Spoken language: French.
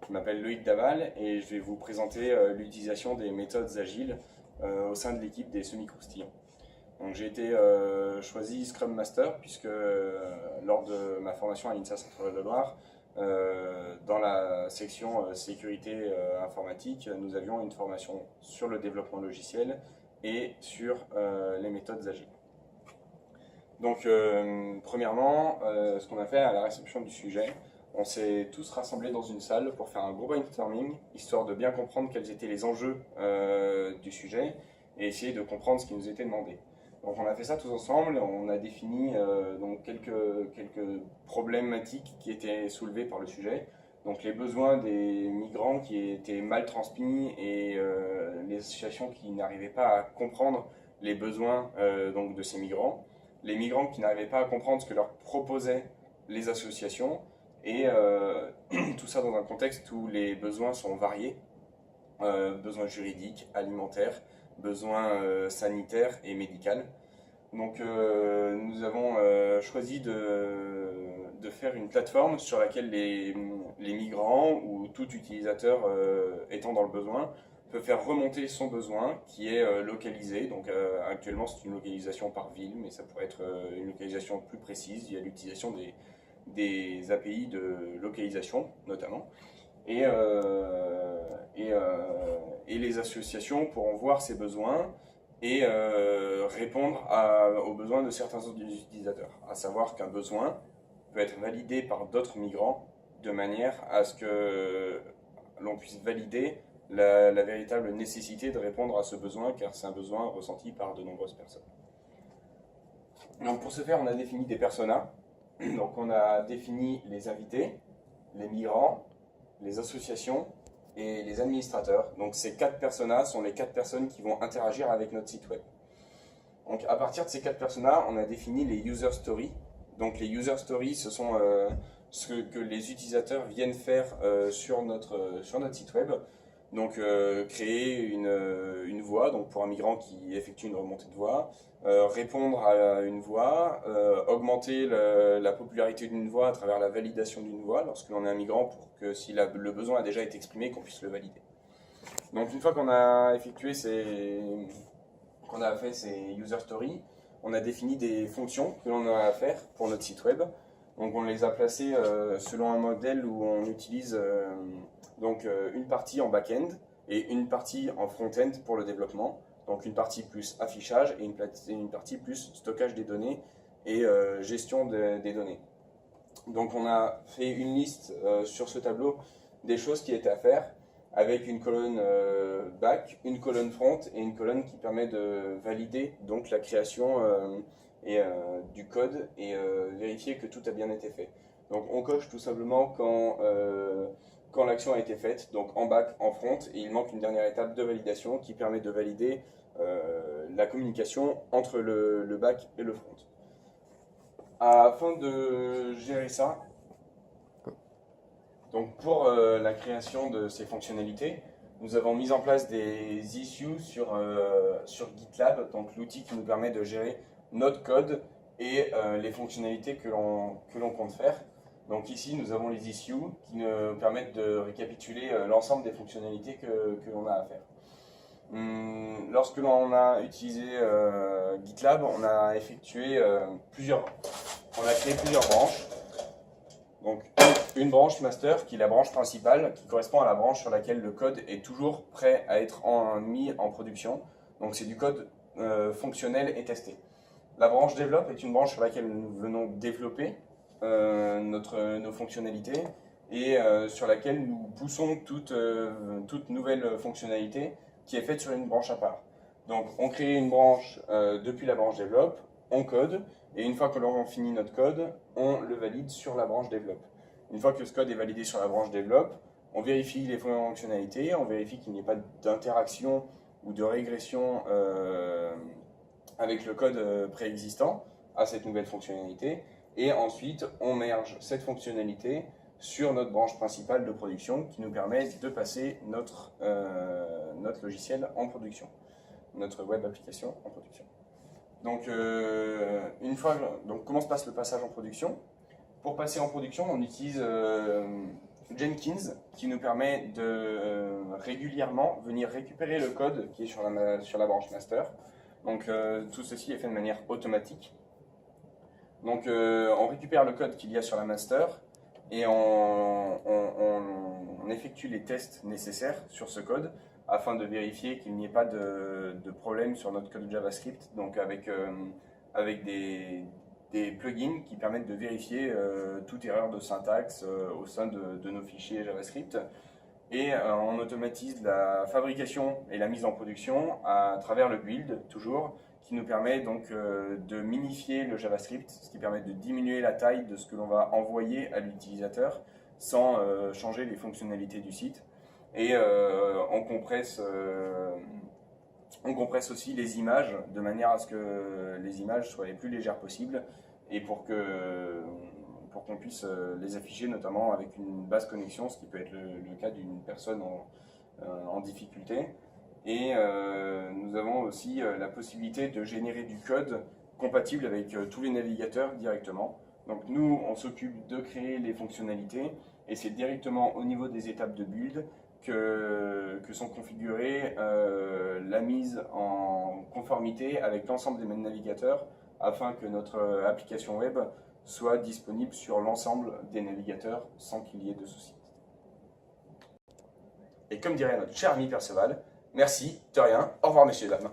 Je m'appelle Loïc Daval et je vais vous présenter l'utilisation des méthodes agiles au sein de l'équipe des semi-croustillants. Donc j'ai été choisi Scrum Master puisque lors de ma formation à l'INSA Centre-Val-de-Loire, dans la section sécurité informatique, nous avions une formation sur le développement logiciel et sur les méthodes agiles. Donc premièrement, ce qu'on a fait à la réception du sujet, on s'est tous rassemblés dans une salle pour faire un gros brainstorming, histoire de bien comprendre quels étaient les enjeux du sujet et essayer de comprendre ce qui nous était demandé. Donc on a fait ça tous ensemble, on a défini donc quelques problématiques qui étaient soulevées par le sujet. Donc les besoins des migrants qui étaient mal transmis et les associations qui n'arrivaient pas à comprendre les besoins donc de ces migrants. Les migrants qui n'arrivaient pas à comprendre ce que leur proposaient les associations. Et tout ça dans un contexte où les besoins sont variés, besoins juridiques, alimentaires, besoins sanitaires et médicaux. Donc nous avons choisi de faire une plateforme sur laquelle les migrants ou tout utilisateur étant dans le besoin peut faire remonter son besoin qui est localisé. Donc actuellement c'est une localisation par ville, mais ça pourrait être une localisation plus précise. Il y a l'utilisation des API de localisation notamment, et les associations pourront voir ces besoins et répondre aux besoins de certains utilisateurs, à savoir qu'un besoin peut être validé par d'autres migrants de manière à ce que l'on puisse valider la véritable nécessité de répondre à ce besoin, car c'est un besoin ressenti par de nombreuses personnes. Donc pour ce faire, on a défini des personas. Donc on a défini les invités, les migrants, les associations et les administrateurs. Donc ces 4 personas sont les 4 personnes qui vont interagir avec notre site web. Donc à partir de ces 4 personas, on a défini les user stories. Donc les user stories, ce sont ce que les utilisateurs viennent faire sur notre site web. Donc créer une voix, donc pour un migrant qui effectue une remontée de voix, répondre à une voix, augmenter la popularité d'une voix à travers la validation d'une voix lorsque l'on est un migrant pour que si le besoin a déjà été exprimé, qu'on puisse le valider. Donc une fois qu'on a effectué qu'on a fait ces user stories, on a défini des fonctions que l'on a à faire pour notre site web. Donc on les a placées selon un modèle où on utilise une partie en back-end et une partie en front-end pour le développement. Donc une partie plus affichage et une partie plus stockage des données et gestion des données. Donc on a fait une liste sur ce tableau des choses qui étaient à faire avec une colonne back, une colonne front et une colonne qui permet de valider donc la création du code et vérifier que tout a bien été fait. Donc on coche tout simplement quand l'action a été faite, donc en back, en front, et il manque une dernière étape de validation qui permet de valider la communication entre le back et le front. Afin de gérer ça, donc pour la création de ces fonctionnalités, nous avons mis en place des issues sur GitLab, donc l'outil qui nous permet de gérer notre code et les fonctionnalités que l'on compte faire. Donc ici, nous avons les issues qui nous permettent de récapituler l'ensemble des fonctionnalités que l'on a à faire. Lorsque l'on a utilisé GitLab, on a effectué on a créé plusieurs branches. Donc une branche master qui est la branche principale, qui correspond à la branche sur laquelle le code est toujours prêt à être mis en production. Donc c'est du code fonctionnel et testé. La branche develop est une branche sur laquelle nous venons développer nos fonctionnalités et sur laquelle nous poussons toute nouvelle fonctionnalité qui est faite sur une branche à part. Donc on crée une branche depuis la branche develop, on code, et une fois que l'on finit notre code, on le valide sur la branche develop. Une fois que ce code est validé sur la branche develop, on vérifie les fonctionnalités, on vérifie qu'il n'y ait pas d'interaction ou de régression avec le code préexistant à cette nouvelle fonctionnalité, et ensuite on merge cette fonctionnalité sur notre branche principale de production qui nous permet de passer notre logiciel en production, notre web application en production. Donc, comment se passe le passage en production? Pour passer en production, on utilise Jenkins qui nous permet de régulièrement venir récupérer le code qui est sur la branche master. Donc tout ceci est fait de manière automatique. Donc on récupère le code qu'il y a sur la master et on effectue les tests nécessaires sur ce code afin de vérifier qu'il n'y ait pas de problème sur notre code JavaScript, donc avec des plugins qui permettent de vérifier toute erreur de syntaxe au sein de nos fichiers JavaScript. Et on automatise la fabrication et la mise en production à travers le build, toujours, qui nous permet donc de minifier le JavaScript, ce qui permet de diminuer la taille de ce que l'on va envoyer à l'utilisateur sans changer les fonctionnalités du site. Et on compresse aussi les images de manière à ce que les images soient les plus légères possibles et pour qu'on puisse les afficher notamment avec une basse connexion, ce qui peut être le cas d'une personne en difficulté. Et nous avons aussi la possibilité de générer du code compatible avec tous les navigateurs directement. Donc nous, on s'occupe de créer les fonctionnalités et c'est directement au niveau des étapes de build que sont configurées la mise en conformité avec l'ensemble des navigateurs afin que notre application web soit disponible sur l'ensemble des navigateurs sans qu'il y ait de soucis. Et comme dirait notre cher ami Perceval, merci, de rien, au revoir messieurs et dames.